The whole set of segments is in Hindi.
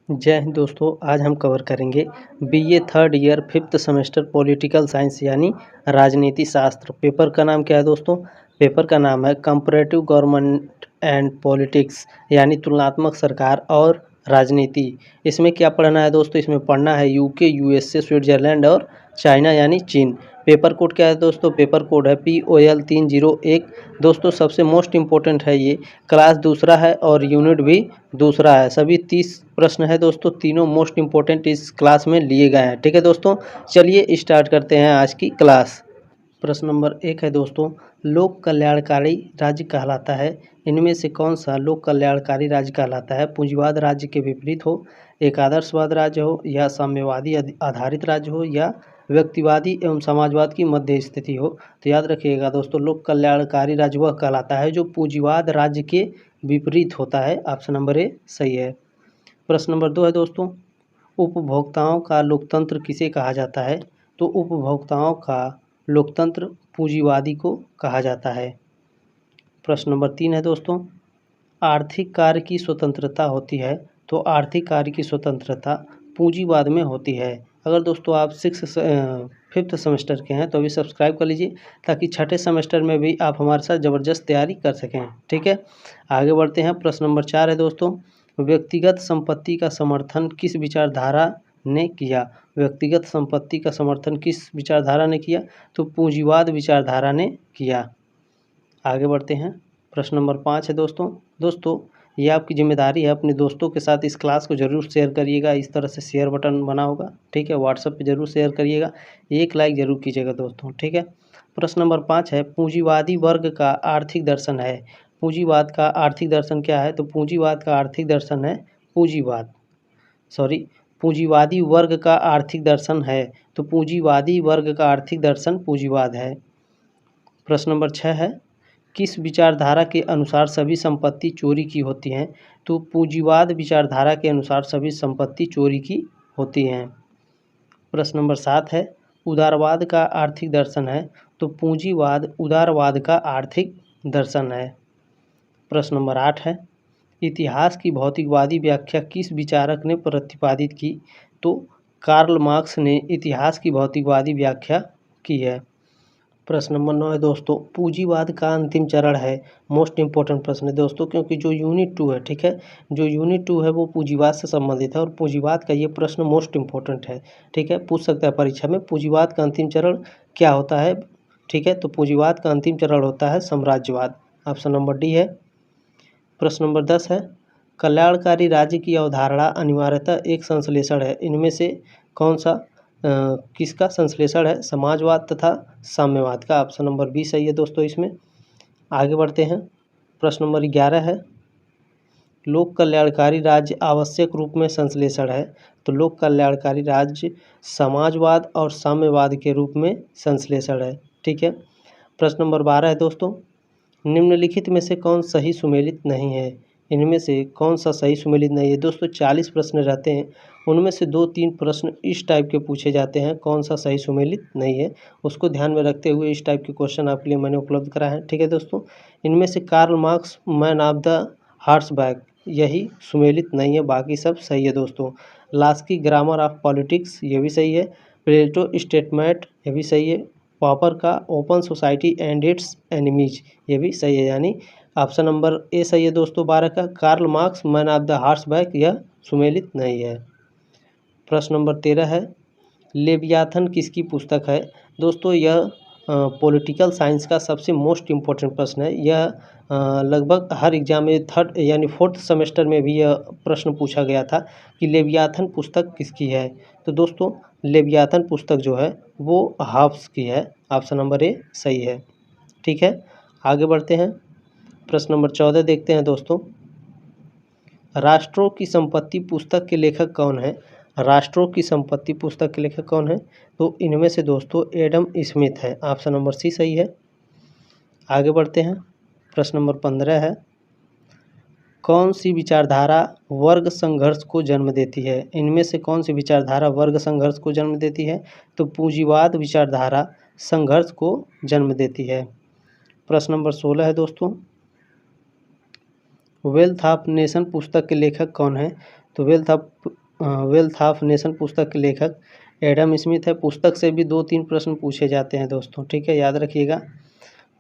जय हिंद दोस्तों। आज हम कवर करेंगे BA third year fifth semester political science यानी राजनीति शास्त्र। पेपर का नाम क्या है दोस्तों? पेपर का नाम है कंपैरेटिव गवर्नमेंट एंड पॉलिटिक्स यानी तुलनात्मक सरकार और राजनीति। इसमें क्या पढ़ना है दोस्तों? इसमें पढ़ना है यूके, यूएसए, स्विट्जरलैंड और चाइना यानी चीन। पेपर कोड क्या है दोस्तों? पेपर कोड है POL 301। दोस्तों सबसे मोस्ट इम्पोर्टेंट है ये। क्लास दूसरा है और यूनिट भी दूसरा है। सभी 30 प्रश्न है दोस्तों, तीनों मोस्ट इम्पोर्टेंट इस क्लास में लिए गए हैं। ठीक है दोस्तों, चलिए स्टार्ट करते हैं आज की क्लास। प्रश्न नंबर 1 है दोस्तों, लोक कल्याणकारी राज्य कहलाता है, इनमें से कौन सा लोक कल्याणकारी राज्य कहलाता है? पूंजीवाद राज्य के विपरीत हो, एक आदर्शवाद राज्य हो, या साम्यवादी आधारित राज्य हो, या व्यक्तिवादी एवं समाजवाद की मध्य स्थिति हो। तो याद रखिएगा दोस्तों, लोक कल्याणकारी राज्य वह कहलाता है जो पूंजीवाद राज्य के विपरीत होता है। ऑप्शन नंबर ए सही है। प्रश्न नंबर 2 है दोस्तों, उपभोक्ताओं का लोकतंत्र किसे कहा जाता है? तो उपभोक्ताओं का लोकतंत्र पूंजीवादी को कहा जाता है। प्रश्न नंबर 3 है दोस्तों, आर्थिक कार्य की स्वतंत्रता होती है, तो आर्थिक कार्य की स्वतंत्रता पूंजीवाद में होती है। अगर दोस्तों आप फिफ्थ सेमेस्टर के हैं तो अभी सब्सक्राइब कर लीजिए, ताकि छठे सेमेस्टर में भी आप हमारे साथ ज़बरदस्त तैयारी कर सकें। ठीक है, आगे बढ़ते हैं। प्रश्न नंबर 4 है दोस्तों, व्यक्तिगत संपत्ति का समर्थन किस विचारधारा ने किया? व्यक्तिगत संपत्ति का समर्थन किस विचारधारा ने किया? तो पूंजीवाद विचारधारा ने किया। आगे बढ़ते हैं। प्रश्न नंबर 5 है दोस्तों ये आपकी जिम्मेदारी है, अपने दोस्तों के साथ इस क्लास को ज़रूर शेयर करिएगा। इस तरह से शेयर बटन बना होगा, ठीक है, व्हाट्सएप पे ज़रूर शेयर करिएगा, एक लाइक ज़रूर कीजिएगा दोस्तों। ठीक है, प्रश्न नंबर 5 है, पूंजीवादी वर्ग का आर्थिक दर्शन है। पूंजीवाद का आर्थिक दर्शन क्या है? तो पूंजीवाद का आर्थिक दर्शन है पूंजीवादी वर्ग का आर्थिक दर्शन है, तो पूंजीवादी वर्ग का आर्थिक दर्शन पूंजीवाद है। प्रश्न नंबर 6 है, किस विचारधारा के अनुसार सभी संपत्ति चोरी की होती हैं? तो पूंजीवाद विचारधारा के अनुसार सभी संपत्ति चोरी की होती हैं। प्रश्न नंबर 7 है, उदारवाद का आर्थिक दर्शन है, तो पूंजीवाद उदारवाद का आर्थिक दर्शन है। प्रश्न नंबर 8 है, इतिहास की भौतिकवादी व्याख्या किस विचारक ने प्रतिपादित की? तो कार्ल मार्क्स ने इतिहास की भौतिकवादी व्याख्या की है। प्रश्न नंबर 9 है दोस्तों, पूंजीवाद का अंतिम चरण है। मोस्ट इंपॉर्टेंट प्रश्न है दोस्तों, क्योंकि जो यूनिट 2 है, ठीक है, जो यूनिट 2 है वो पूंजीवाद से संबंधित है और पूंजीवाद का ये प्रश्न मोस्ट इंपॉर्टेंट है। ठीक है, पूछ सकता है परीक्षा में, पूंजीवाद का अंतिम चरण क्या होता है? ठीक है, तो पूंजीवाद का अंतिम चरण होता है साम्राज्यवाद। ऑप्शन नंबर डी है। प्रश्न नंबर 10 है, कल्याणकारी राज्य की अवधारणा अनिवार्यतः एक संश्लेषण है, इनमें से कौन सा किसका संश्लेषण है? समाजवाद तथा साम्यवाद का। ऑप्शन नंबर बी सही है दोस्तों इसमें। आगे बढ़ते हैं। प्रश्न नंबर 11 है, लोक कल्याणकारी राज्य आवश्यक रूप में संश्लेषण है, तो लोक कल्याणकारी राज्य समाजवाद और साम्यवाद के रूप में संश्लेषण है। ठीक है, प्रश्न नंबर 12 है दोस्तों, निम्नलिखित में से कौन सही सुमेलित नहीं है? इनमें से कौन सा सही सुमेलित नहीं है? दोस्तों 40 प्रश्न रहते हैं, उनमें से 2-3 प्रश्न इस टाइप के पूछे जाते हैं, कौन सा सही सुमेलित नहीं है, उसको ध्यान में रखते हुए इस टाइप के क्वेश्चन आपके लिए मैंने उपलब्ध करा है। ठीक है दोस्तों, इनमें से Karl Marx man of the horseback यही सुमेलित नहीं है, बाकी सब सही है दोस्तों। लास्की ग्रामर ऑफ पॉलिटिक्स ये भी सही है। प्लेटो स्टेटमेंट ये भी सही है। पॉपर का open society and it's enemies ये भी सही है, यानी ऑप्शन नंबर ए सही है दोस्तों 12 का। Karl Marx man of the horseback यह सुमेलित नहीं है। प्रश्न नंबर 13 है, लेवियाथन किसकी पुस्तक है? दोस्तों यह पॉलिटिकल साइंस का सबसे मोस्ट इम्पोर्टेंट प्रश्न है। यह लगभग हर एग्जाम में थर्ड यानी फोर्थ सेमेस्टर में भी यह प्रश्न पूछा गया था कि लेवियाथन पुस्तक किसकी है? तो दोस्तों लेवियाथन पुस्तक जो है वो हॉब्स की है। ऑप्शन नंबर ए सही है। ठीक है, आगे बढ़ते हैं। प्रश्न नंबर 14 देखते हैं दोस्तों, राष्ट्रों की संपत्ति पुस्तक के लेखक कौन है? राष्ट्रों की संपत्ति पुस्तक के लेखक कौन है? तो इनमें से दोस्तों एडम स्मिथ है। ऑप्शन नंबर सी सही है। आगे बढ़ते हैं। प्रश्न नंबर 15 है, कौन सी विचारधारा वर्ग संघर्ष को जन्म देती है? इनमें से कौन सी विचारधारा वर्ग संघर्ष को जन्म देती है? तो पूंजीवाद विचारधारा संघर्ष को जन्म देती है। प्रश्न नंबर 16 है दोस्तों, वेल्थ ऑफ नेशन पुस्तक के लेखक कौन है? तो वेल्थ ऑफ नेशन पुस्तक के लेखक एडम स्मिथ है। पुस्तक से भी 2-3 प्रश्न पूछे जाते हैं दोस्तों, ठीक है, याद रखिएगा।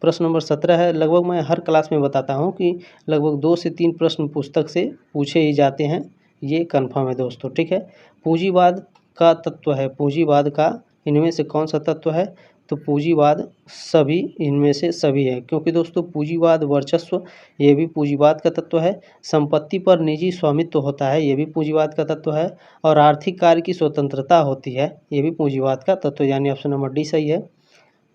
प्रश्न नंबर 17 है, लगभग मैं हर क्लास में बताता हूँ कि लगभग 2 से 3 प्रश्न पुस्तक से पूछे ही जाते हैं, ये कन्फर्म है दोस्तों, ठीक है। पूंजीवाद का तत्व है, पूंजीवाद का इनमें से कौन सा तत्व है? तो पूंजीवाद सभी इनमें से सभी है, क्योंकि दोस्तों पूंजीवाद वर्चस्व ये भी पूंजीवाद का तत्व है, संपत्ति पर निजी स्वामित्व होता है ये भी पूंजीवाद का तत्व है, और आर्थिक कार्य की स्वतंत्रता होती है ये भी पूंजीवाद का तत्व, यानी ऑप्शन नंबर डी सही है।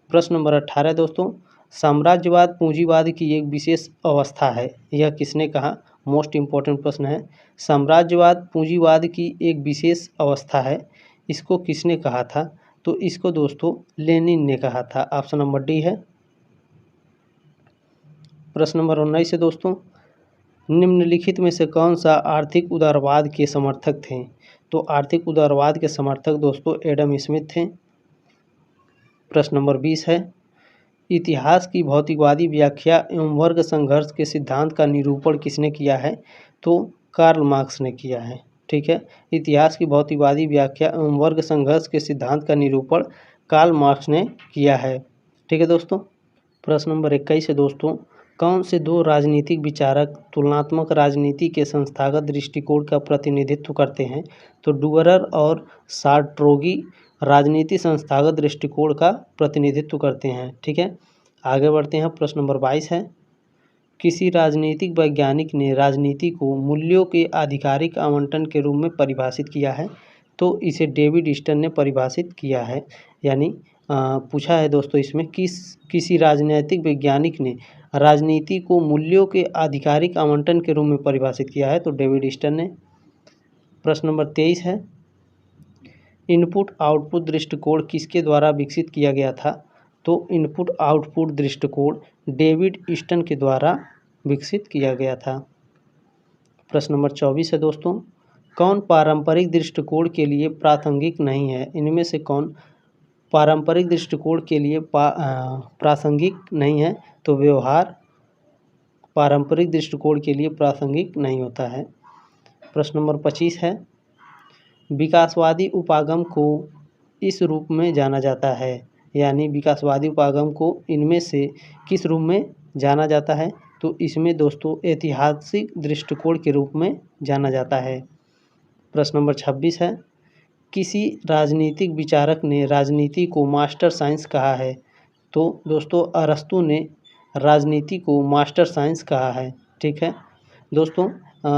प्रश्न नंबर 18 दोस्तों, साम्राज्यवाद पूंजीवाद की एक विशेष अवस्था है, यह किसने कहा? मोस्ट इम्पोर्टेंट प्रश्न है। साम्राज्यवाद पूंजीवाद की एक विशेष अवस्था है, इसको किसने कहा था? तो इसको दोस्तों लेनिन ने कहा था, ऑप्शन नंबर डी है। प्रश्न नंबर 19 है दोस्तों, निम्नलिखित में से कौन सा आर्थिक उदारवाद के समर्थक थे? तो आर्थिक उदारवाद के समर्थक दोस्तों एडम स्मिथ थे। प्रश्न नंबर 20 है, इतिहास की भौतिकवादी व्याख्या एवं वर्ग संघर्ष के सिद्धांत का निरूपण किसने किया है? तो कार्ल मार्क्स ने किया है, ठीक है। इतिहास की भौतिकवादी व्याख्या एवं वर्ग संघर्ष के सिद्धांत का निरूपण कार्ल मार्क्स ने किया है, ठीक है दोस्तों। प्रश्न नंबर 21 है दोस्तों, कौन से 2 राजनीतिक विचारक तुलनात्मक राजनीति के संस्थागत दृष्टिकोण का प्रतिनिधित्व करते हैं? तो डुअरर और सार्ट्रोगी राजनीति संस्थागत दृष्टिकोण का प्रतिनिधित्व करते हैं, ठीक है। आगे बढ़ते हैं। प्रश्न नंबर 22 है, किसी राजनीतिक वैज्ञानिक ने राजनीति को मूल्यों के आधिकारिक आवंटन के रूप में परिभाषित किया है? तो इसे डेविड स्टन ने परिभाषित किया है, यानी पूछा है दोस्तों इसमें किसी राजनीतिक वैज्ञानिक ने राजनीति को मूल्यों के आधिकारिक आवंटन के रूप में परिभाषित किया है, तो डेविड स्टन ने। प्रश्न नंबर 23 है, इनपुट आउटपुट दृष्टिकोण किसके द्वारा विकसित किया गया था? तो इनपुट आउटपुट दृष्टिकोण डेविड स्टन के द्वारा विकसित किया गया था। प्रश्न नंबर 24 है दोस्तों, कौन पारंपरिक दृष्टिकोण के लिए प्रासंगिक नहीं है? इनमें से कौन पारंपरिक दृष्टिकोण के लिए प्रासंगिक नहीं है? तो व्यवहार पारंपरिक दृष्टिकोण के लिए प्रासंगिक नहीं होता है। प्रश्न नंबर 25 है, विकासवादी उपागम को इस रूप में जाना जाता है, यानी विकासवादी उपागम को इनमें से किस रूप में जाना जाता है? तो इसमें दोस्तों ऐतिहासिक दृष्टिकोण के रूप में जाना जाता है। प्रश्न नंबर 26 है, किसी राजनीतिक विचारक ने राजनीति को मास्टर साइंस कहा है? तो दोस्तों अरस्तु ने राजनीति को मास्टर साइंस कहा है, ठीक है दोस्तों।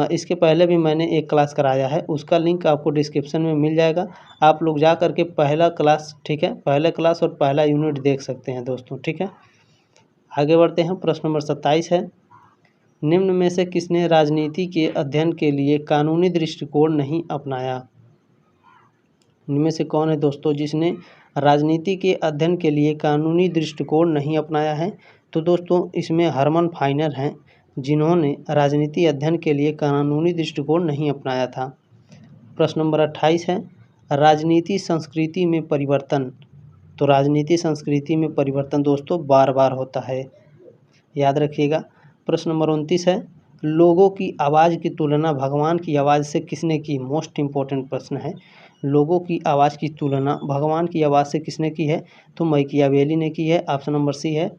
इसके पहले भी मैंने एक क्लास कराया है, उसका लिंक आपको डिस्क्रिप्शन में मिल जाएगा, आप लोग जा करके पहला क्लास, ठीक है, पहला क्लास और पहला यूनिट देख सकते हैं दोस्तों, ठीक है। आगे बढ़ते हैं। प्रश्न नंबर 27 है, निम्न में से किसने राजनीति के अध्ययन के लिए कानूनी दृष्टिकोण नहीं अपनाया? इनमें से कौन है दोस्तों जिसने राजनीति के अध्ययन के लिए कानूनी दृष्टिकोण नहीं अपनाया है? तो दोस्तों इसमें हरमन फाइनर हैं, जिन्होंने राजनीति अध्ययन के लिए कानूनी दृष्टिकोण नहीं अपनाया था। प्रश्न नंबर 28 है, राजनीति संस्कृति में परिवर्तन। तो राजनीति संस्कृति में परिवर्तन दोस्तों बार बार होता है, याद रखिएगा। प्रश्न नंबर 29 है, लोगों की आवाज़ की तुलना भगवान की आवाज़ से किसने की? मोस्ट इम्पोर्टेंट प्रश्न है, लोगों की आवाज़ की तुलना भगवान की आवाज़ से किसने की है? तो मैकियावेली ने की है, ऑप्शन नंबर सी है।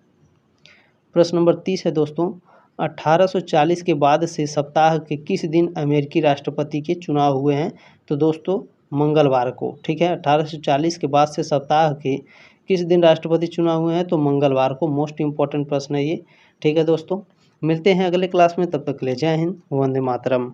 प्रश्न नंबर 30 है दोस्तों, 1840 के बाद से सप्ताह के किस दिन अमेरिकी राष्ट्रपति के चुनाव हुए हैं? तो दोस्तों मंगलवार को, ठीक है। 1840 के बाद से सप्ताह के किस दिन राष्ट्रपति चुनाव हुए हैं? तो मंगलवार को। मोस्ट इम्पोर्टेंट प्रश्न है ये, ठीक है दोस्तों। मिलते हैं अगले क्लास में, तब तक के लिए जय हिंद, वंदे मातरम।